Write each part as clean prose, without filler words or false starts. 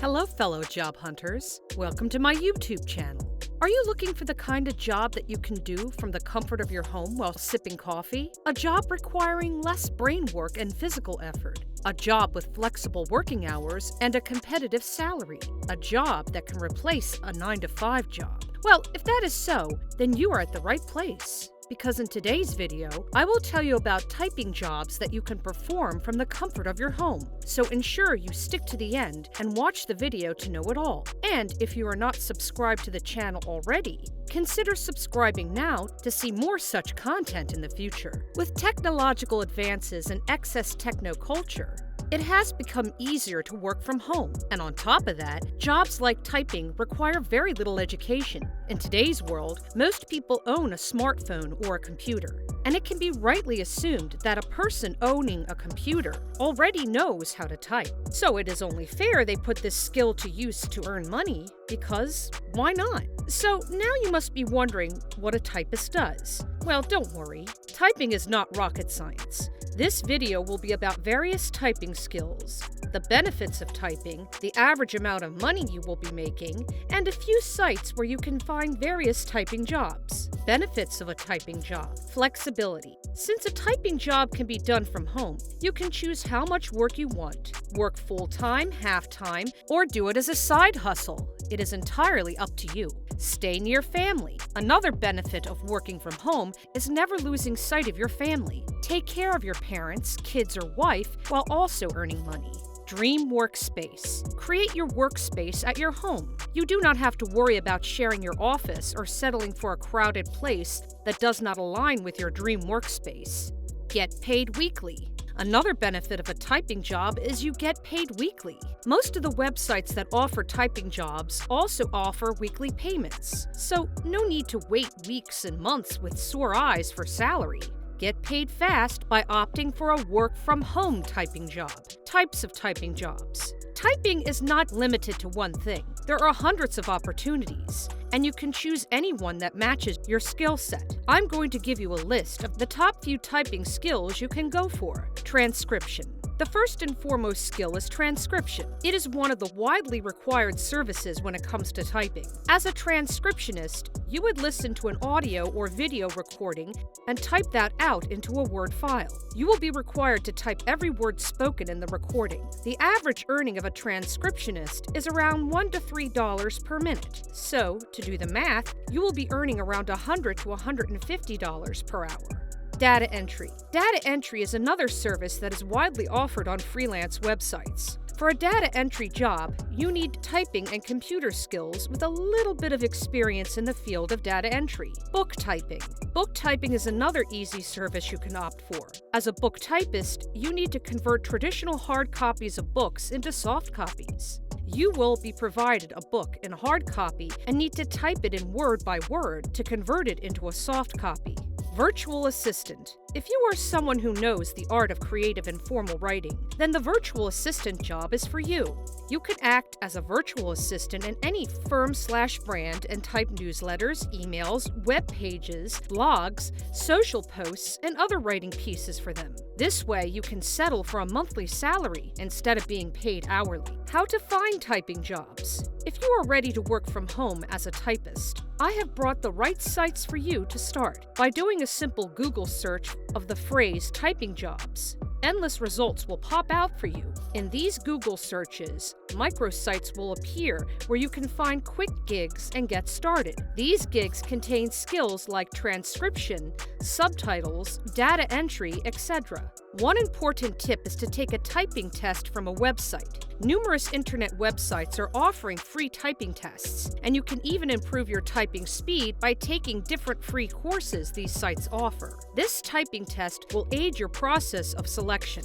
Hello, fellow job hunters. Welcome to my YouTube channel. Are you looking for the kind of job that you can do from the comfort of your home while sipping coffee? A job requiring less brain work and physical effort. A job with flexible working hours and a competitive salary. A job that can replace a 9-to-5 job. Well, if that is so, then you are at the right place. Because in today's video, I will tell you about typing jobs that you can perform from the comfort of your home. So ensure you stick to the end and watch the video to know it all. And if you are not subscribed to the channel already, consider subscribing now to see more such content in the future. With technological advances and excess techno culture, it has become easier to work from home, and on top of that, jobs like typing require very little education. In today's world, most people own a smartphone or a computer, and it can be rightly assumed that a person owning a computer already knows how to type. So it is only fair they put this skill to use to earn money, because why not? So now you must be wondering what a typist does. Well, don't worry, typing is not rocket science. This video will be about various typing skills, the benefits of typing, the average amount of money you will be making, and a few sites where you can find various typing jobs. Benefits of a typing job. Flexibility. Since a typing job can be done from home, you can choose how much work you want. Work full-time, half-time, or do it as a side hustle. It is entirely up to you. Stay near family. Another benefit of working from home is never losing sight of your family. Take care of your parents, kids, or wife while also earning money. Dream workspace. Create your workspace at your home. You do not have to worry about sharing your office or settling for a crowded place that does not align with your dream workspace. Get paid weekly. Another benefit of a typing job is you get paid weekly. Most of the websites that offer typing jobs also offer weekly payments, so no need to wait weeks and months with sore eyes for salary. Get paid fast by opting for a work-from-home typing job. Types of typing jobs. Typing is not limited to one thing. There are hundreds of opportunities, and you can choose any one that matches your skill set. I'm going to give you a list of the top few typing skills you can go for. Transcription. The first and foremost skill is transcription. It is one of the widely required services when it comes to typing. As a transcriptionist, you would listen to an audio or video recording and type that out into a Word file. You will be required to type every word spoken in the recording. The average earning of a transcriptionist is around $1 to $3 per minute. So, to do the math, you will be earning around $100 to $150 per hour. Data entry. Data entry is another service that is widely offered on freelance websites. For a data entry job, you need typing and computer skills with a little bit of experience in the field of data entry. Book typing. Book typing is another easy service you can opt for. As a book typist, you need to convert traditional hard copies of books into soft copies. You will be provided a book in hard copy and need to type it in word by word to convert it into a soft copy. Virtual assistant. If you are someone who knows the art of creative and formal writing, then the virtual assistant job is for you. You can act as a virtual assistant in any firm/brand and type newsletters, emails, web pages, blogs, social posts, and other writing pieces for them. This way, you can settle for a monthly salary instead of being paid hourly. How to find typing jobs. If you are ready to work from home as a typist, I have brought the right sites for you to start. By doing a simple Google search of the phrase typing jobs, endless results will pop out for you. In these Google searches, microsites will appear where you can find quick gigs and get started. These gigs contain skills like transcription, subtitles, data entry, etc. One important tip is to take a typing test from a website. Numerous internet websites are offering free typing tests, and you can even improve your typing speed by taking different free courses these sites offer. This typing test will aid your process of selection.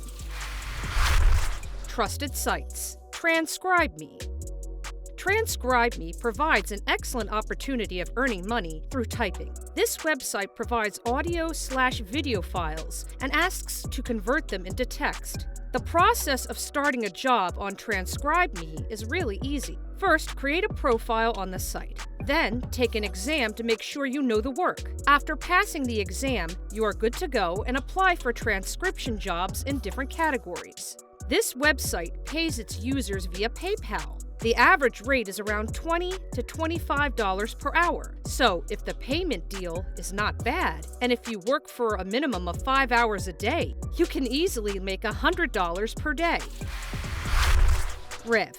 Trusted sites. TranscribeMe. TranscribeMe provides an excellent opportunity of earning money through typing. This website provides audio/video files and asks to convert them into text. The process of starting a job on TranscribeMe is really easy. First, create a profile on the site. Then, take an exam to make sure you know the work. After passing the exam, you are good to go and apply for transcription jobs in different categories. This website pays its users via PayPal. The average rate is around $20 to $25 per hour. So if the payment deal is not bad, and if you work for a minimum of 5 hours a day, you can easily make $100 per day. Rev.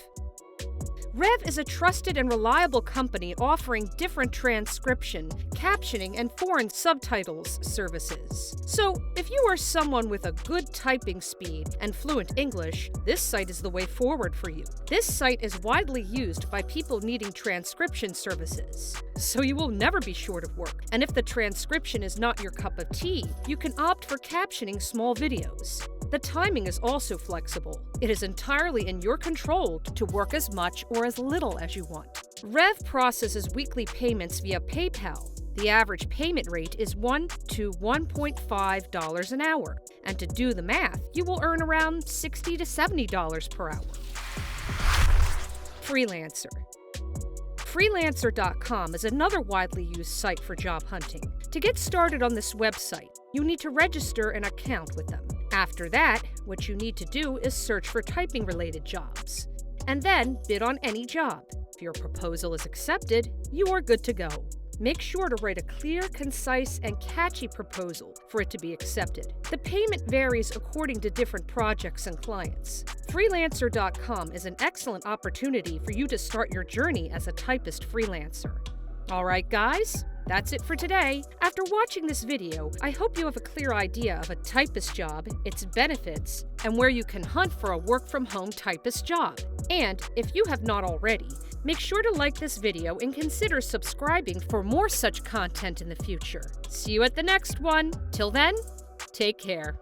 Rev is a trusted and reliable company offering different transcription, captioning, and foreign subtitles services. So, if you are someone with a good typing speed and fluent English, this site is the way forward for you. This site is widely used by people needing transcription services, so you will never be short of work. And if the transcription is not your cup of tea, you can opt for captioning small videos. The timing is also flexible. It is entirely in your control to work as much or as little as you want. Rev processes weekly payments via PayPal. The average payment rate is $1 to $1.5 an hour. And to do the math, you will earn around $60 to $70 per hour. Freelancer. Freelancer.com is another widely used site for job hunting. To get started on this website, you need to register an account with them. After that, what you need to do is search for typing-related jobs, and then bid on any job. If your proposal is accepted, you are good to go. Make sure to write a clear, concise, and catchy proposal for it to be accepted. The payment varies according to different projects and clients. Freelancer.com is an excellent opportunity for you to start your journey as a typist freelancer. All right, guys? That's it for today. After watching this video, I hope you have a clear idea of a typist job, its benefits, and where you can hunt for a work-from-home typist job. And if you have not already, make sure to like this video and consider subscribing for more such content in the future. See you at the next one. Till then, take care.